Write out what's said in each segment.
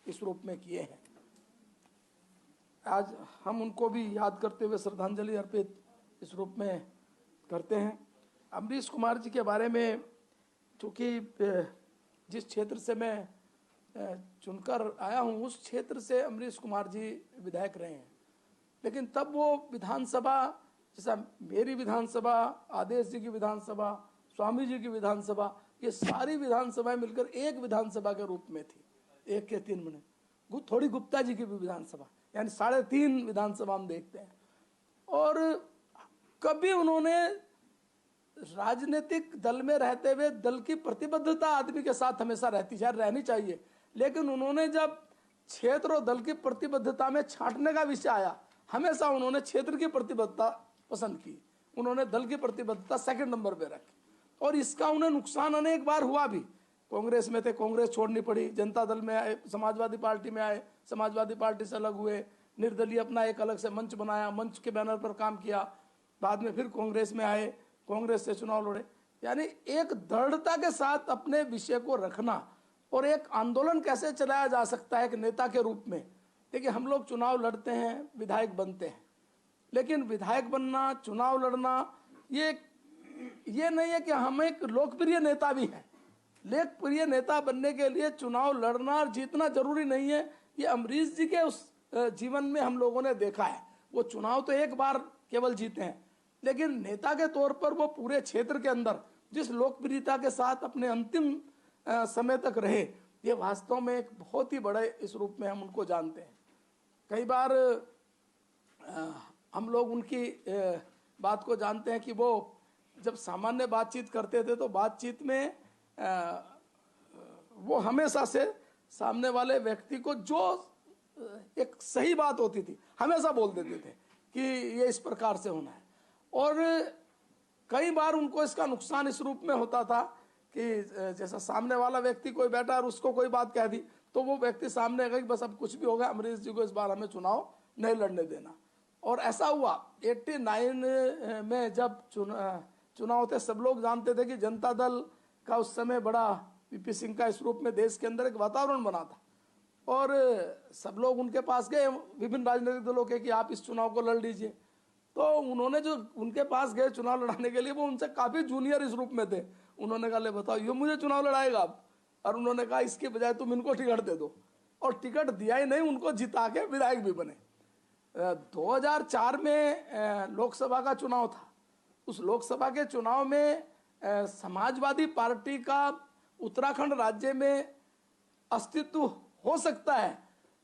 इस रूप में किए हैं। आज हम उनको भी याद करते हुए श्रद्धांजलि अर्पित इस रूप में करते हैं। अमरीश कुमार जी के बारे में, चूँकि जिस क्षेत्र से मैं चुनकर आया हूँ उस क्षेत्र से अमरीश कुमार जी विधायक रहे हैं, लेकिन तब वो विधानसभा, जैसा मेरी विधानसभा, आदेश जी की विधानसभा, स्वामी जी की विधानसभा, ये सारी विधानसभाएं मिलकर एक विधानसभा के रूप में थी। 1 के 3 महीने थोड़ी गुप्ता जी की भी विधानसभा, यानी 3.5 विधानसभा हम देखते हैं। और कभी उन्होंने राजनीतिक दल में रहते हुए, दल की प्रतिबद्धता आदमी के साथ हमेशा रहनी चाहिए, लेकिन उन्होंने जब क्षेत्र और दल की प्रतिबद्धता में छांटने का विषय आया, हमेशा उन्होंने क्षेत्र की प्रतिबद्धता पसंद की, उन्होंने दल की प्रतिबद्धता सेकंड नंबर पे रखी। और इसका उन्हें नुकसान अनेक बार हुआ भी। कांग्रेस में थे, कांग्रेस छोड़नी पड़ी, जनता दल में आए, समाजवादी पार्टी में आए, समाजवादी पार्टी से अलग हुए, निर्दलीय अपना एक अलग से मंच बनाया, मंच के बैनर पर काम किया, बाद में फिर कांग्रेस में आए, कांग्रेस से चुनाव लड़े। यानी एक दृढ़ता के साथ अपने विषय को रखना और एक आंदोलन कैसे चलाया जा सकता है एक नेता के रूप में। देखिए, हम लोग चुनाव लड़ते हैं, विधायक बनते हैं, लेकिन विधायक बनना, चुनाव लड़ना, ये नहीं है कि हम एक लोकप्रिय नेता भी हैं। लोकप्रिय नेता बनने के लिए चुनाव लड़ना और जीतना जरूरी नहीं है। ये अमरीश जी के उस जीवन में हम लोगों ने देखा है। वो चुनाव तो एक बार केवल जीते हैं, लेकिन नेता के तौर पर वो पूरे क्षेत्र के अंदर जिस लोकप्रियता के साथ अपने अंतिम समय तक रहे, ये वास्तव में एक बहुत ही बड़े इस रूप में हम उनको जानते हैं। कई बार हम लोग उनकी बात को जानते हैं कि वो जब सामान्य बातचीत करते थे तो बातचीत में वो हमेशा से सामने वाले व्यक्ति को जो एक सही बात होती थी हमेशा बोल देते थे कि ये इस प्रकार से होना है। और कई बार उनको इसका नुकसान इस रूप में होता था कि जैसा सामने वाला व्यक्ति कोई बैठा और उसको कोई बात कह दी तो वो व्यक्ति सामने गई, बस अब कुछ भी होगा, अमरीश जी को इस बार हमें चुनाव नहीं लड़ने देना। और ऐसा हुआ 89 में जब चुनाव थे, सब लोग जानते थे कि जनता दल का उस समय बड़ा पीपी सिंह का इस रूप में देश के अंदर एक वातावरण बना था और सब लोग उनके पास गए विभिन्न राजनीतिक दलों के कि आप इस चुनाव को लड़ लीजिए। तो उन्होंने जो उनके पास गए चुनाव लड़ाने के लिए, वो उनसे काफी जूनियर इस रूप में थे। उन्होंने कहा, ले बताओ ये मुझे चुनाव लड़ाएगा आप? और उन्होंने कहा इसके बजाय तुम इनको टिकट दे दो। और टिकट दिया ही नहीं, उनको जिता के विधायक भी बने। 2004 में लोकसभा का चुनाव था। उस लोकसभा के चुनाव में समाजवादी पार्टी का उत्तराखंड राज्य में अस्तित्व हो सकता है,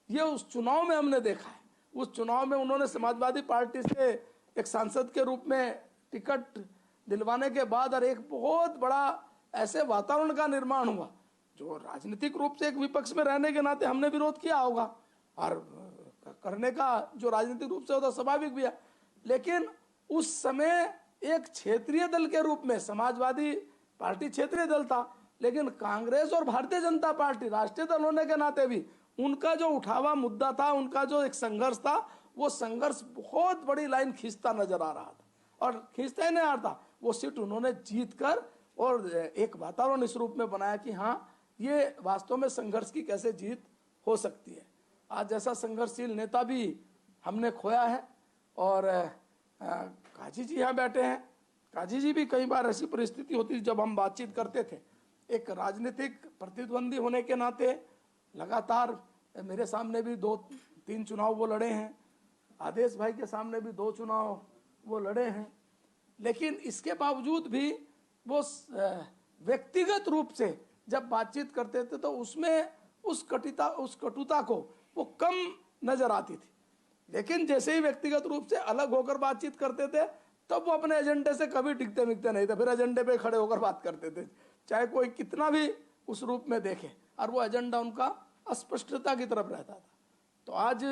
ये उस चुनाव में हमने देखा है। उस चुनाव में उन्होंने समाजवादी पार्टी से एक सांसद के रूप में टिकट दिलवाने के बाद और एक बहुत बड़ा ऐसे वातावरण का निर्माण हुआ जो राजनीतिक रूप से एक विपक्ष में रहने के नाते हमने विरोध किया होगा और करने का जो राजनीतिक रूप से होता स्वाभाविक भी है। लेकिन उस समय एक क्षेत्रीय दल के रूप में समाजवादी पार्टी क्षेत्रीय दल था, लेकिन कांग्रेस और भारतीय जनता पार्टी राष्ट्रीय दल होने के नाते भी उनका जो उठावा मुद्दा था, उनका जो एक संघर्ष था, वो संघर्ष बहुत बड़ी लाइन खींचता नजर आ रहा था। और खींचता ही नहीं आ रहा था, वो सीट उन्होंने जीत कर और एक वातावरण इस रूप में बनाया कि हाँ, ये वास्तव में संघर्ष की कैसे जीत हो सकती है। आज जैसा संघर्षशील नेता भी हमने खोया है। और काजी जी यहाँ बैठे हैं, काजी जी भी कई बार ऐसी परिस्थिति होती थी जब हम बातचीत करते थे, एक राजनीतिक प्रतिद्वंदी होने के नाते लगातार मेरे सामने भी 2-3 चुनाव वो लड़े हैं, आदेश भाई के सामने भी 2 चुनाव वो लड़े हैं, लेकिन इसके बावजूद भी वो व्यक्तिगत रूप से जब बातचीत करते थे तो उसमें उस कटुता को वो कम नजर आती थी। लेकिन जैसे ही व्यक्तिगत रूप से अलग होकर बातचीत करते थे तब वो अपने एजेंडे से कभी टिकते मिकते नहीं थे, फिर एजेंडे पे खड़े होकर बात करते थे, चाहे कोई कितना भी उस रूप में देखे, और वो एजेंडा उनका अस्पष्टता की तरफ रहता था। तो आज